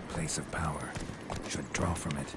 Place of power. Should draw from it.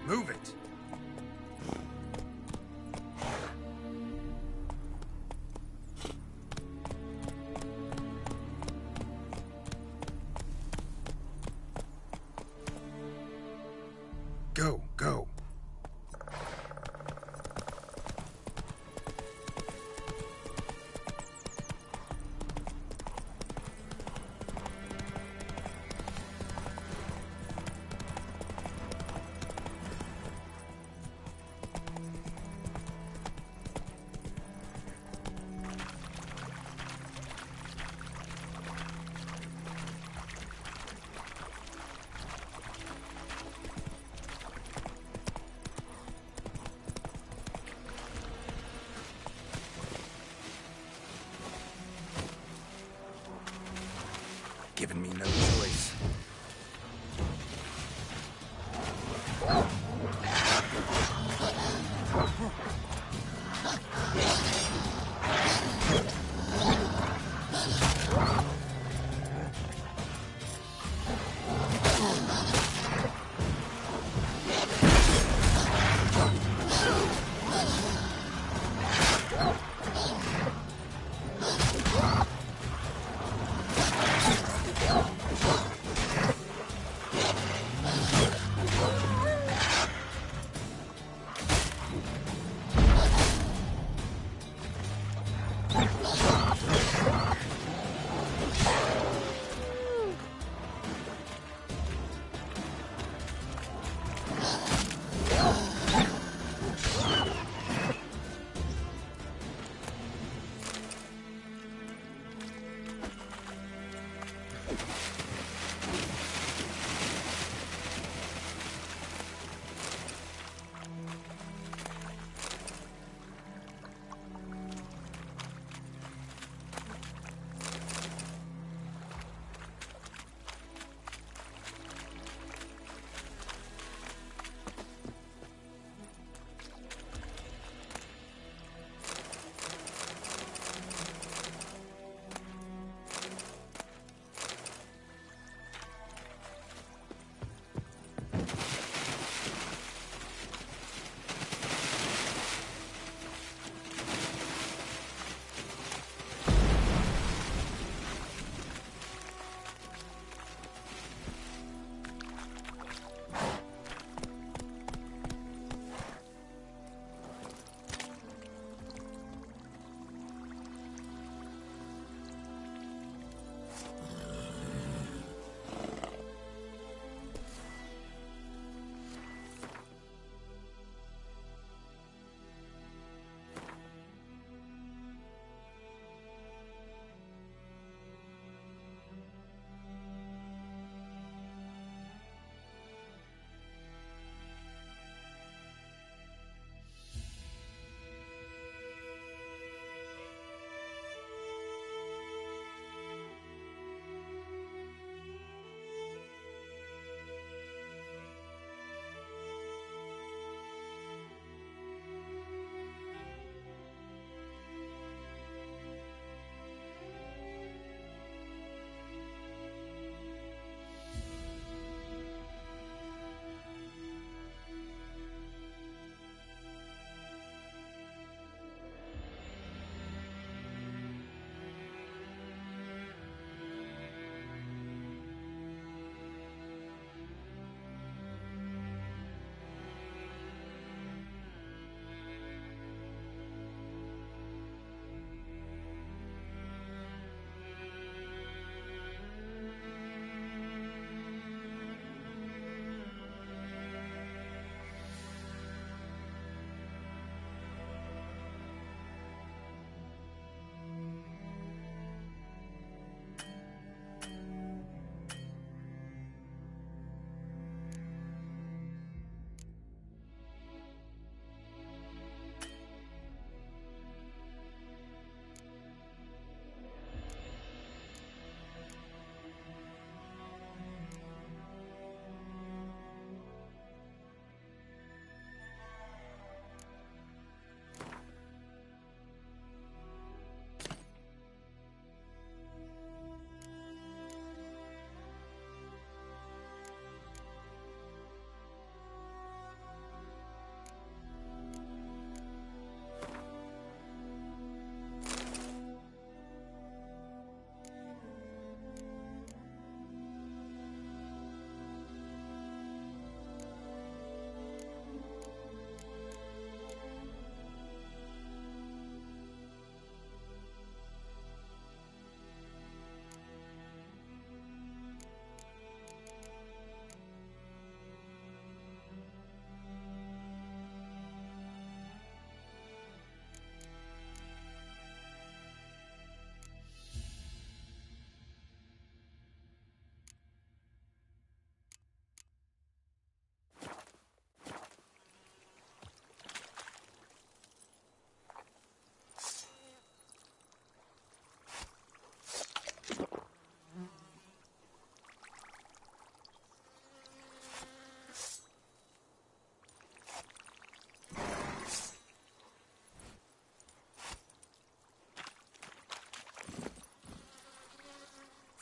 Move it! Go, go. Given me no choice.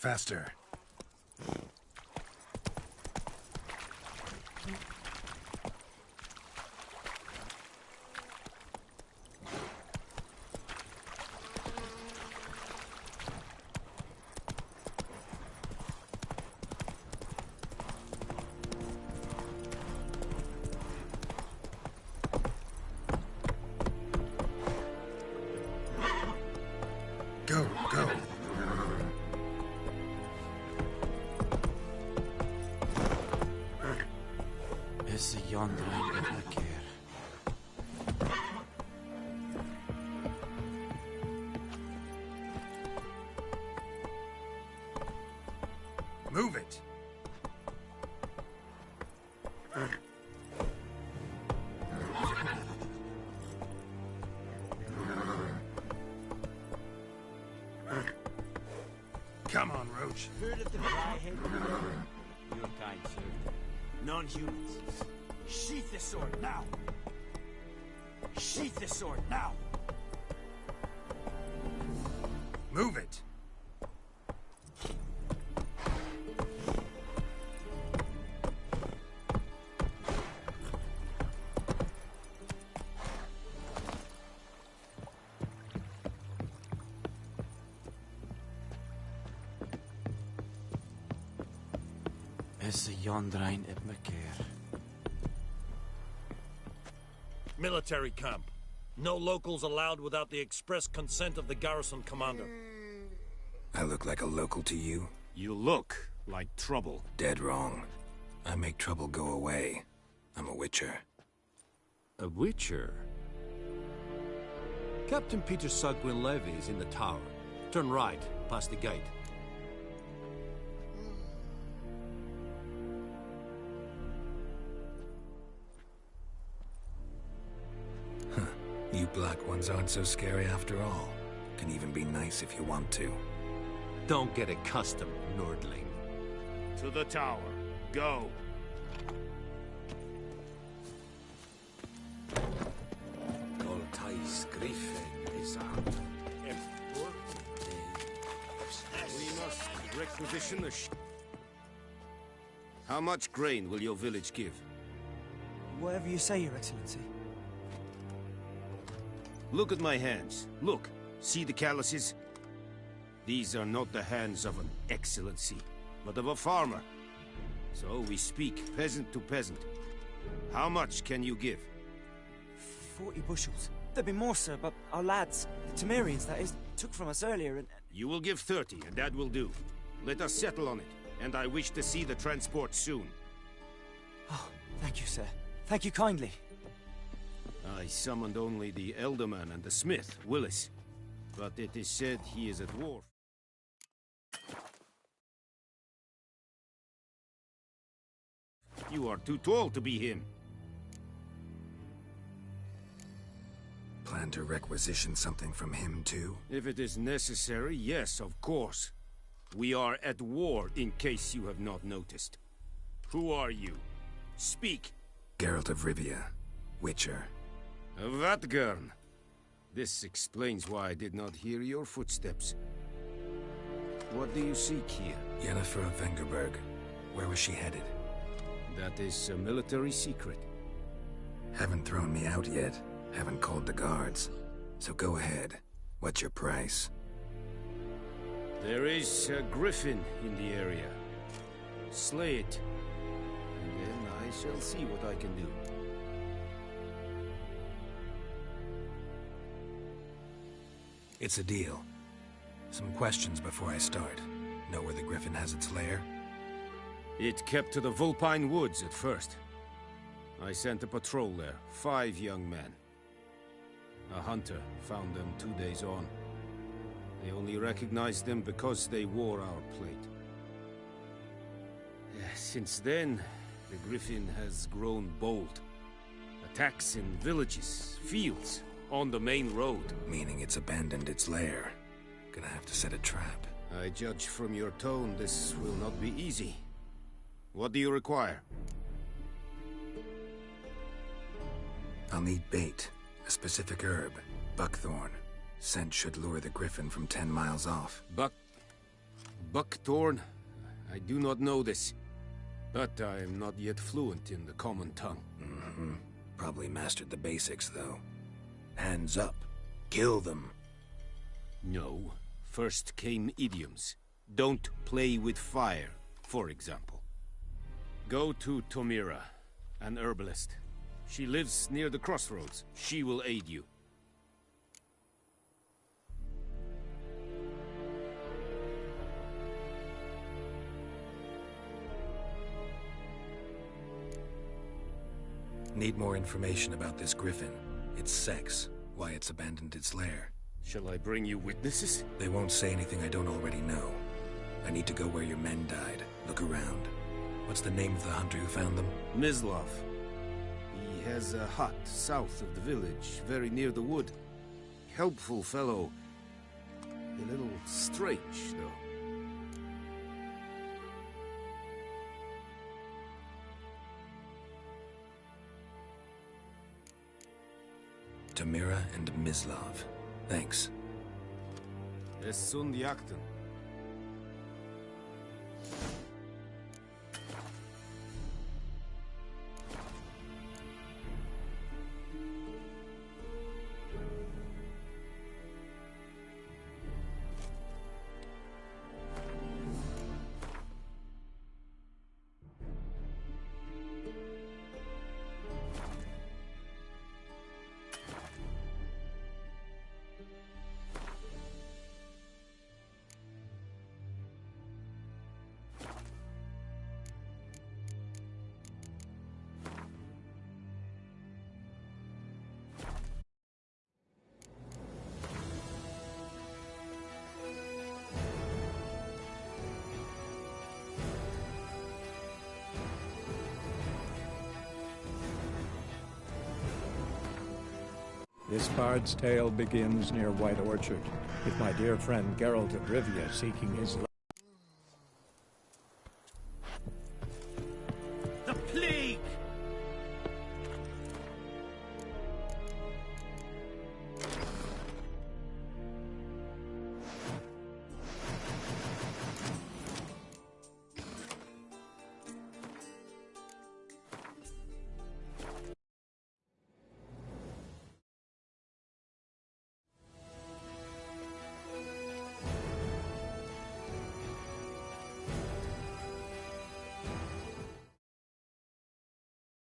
Faster. Go, go. Is the yonder in my care? Move it. Come on, Roach. Heard of the dry-headed? Your kind, sir. Non-humans. Sheath the sword, now! Sheath the sword, now! Move it. Is the yondrain at my care? Military camp. No locals allowed without the express consent of the garrison commander. I look like a local to you? You look like trouble. Dead wrong. I make trouble go away. I'm a witcher. A witcher? Captain Peter Sugwin Levy is in the tower. Turn right, past the gate. You black ones aren't so scary after all. Can even be nice if you want to. Don't get accustomed, Nordling. To the tower. Go. We must requisition the How much grain will your village give? Whatever you say, Your Excellency. Look at my hands. Look. See the calluses? These are not the hands of an excellency, but of a farmer. So we speak peasant to peasant. How much can you give? 40 bushels. There'd be more, sir, but our lads, the Temerians, that is, took from us earlier and... You will give 30, and that will do. Let us settle on it, and I wish to see the transport soon. Oh, thank you, sir. Thank you kindly. I summoned only the Elderman and the smith, Willis. But it is said he is at war. You are too tall to be him. Plan to requisition something from him, too? If it is necessary, yes, of course. We are at war, in case you have not noticed. Who are you? Speak! Geralt of Rivia, Witcher. Vatgern. This explains why I did not hear your footsteps. What do you seek here? Yennefer of Vengerberg. Where was she headed? That is a military secret. Haven't thrown me out yet. Haven't called the guards. So go ahead. What's your price? There is a griffin in the area. Slay it. And then I shall see what I can do. It's a deal. Some questions before I start. Know where the griffin has its lair? It kept to the Vulpine Woods at first. I sent a patrol there, 5 young men. A hunter found them 2 days on. They only recognized them because they wore our plate. Since then, the griffin has grown bold. Attacks in villages, fields, on the main road. Meaning it's abandoned its lair. Gonna have to set a trap. I judge from your tone this will not be easy. What do you require? I'll need bait. A specific herb. Buckthorn. Scent should lure the griffin from 10 miles off. Buckthorn? I do not know this. But I am not yet fluent in the common tongue. Mm-hmm. Probably mastered the basics, though. Hands up. Kill them. No. First came idioms. Don't play with fire, for example. Go to Tomira, an herbalist. She lives near the crossroads. She will aid you. Need more information about this griffin. Its sex, why it's abandoned its lair. Shall I bring you witnesses? They won't say anything I don't already know. I need to go where your men died. Look around. What's the name of the hunter who found them? Mislav. He has a hut south of the village, very near the wood. Helpful fellow. A little strange, though. Tomira and Mislav. Thanks. Es sunt jakten. This bard's tale begins near White Orchard, with my dear friend Geralt of Rivia seeking his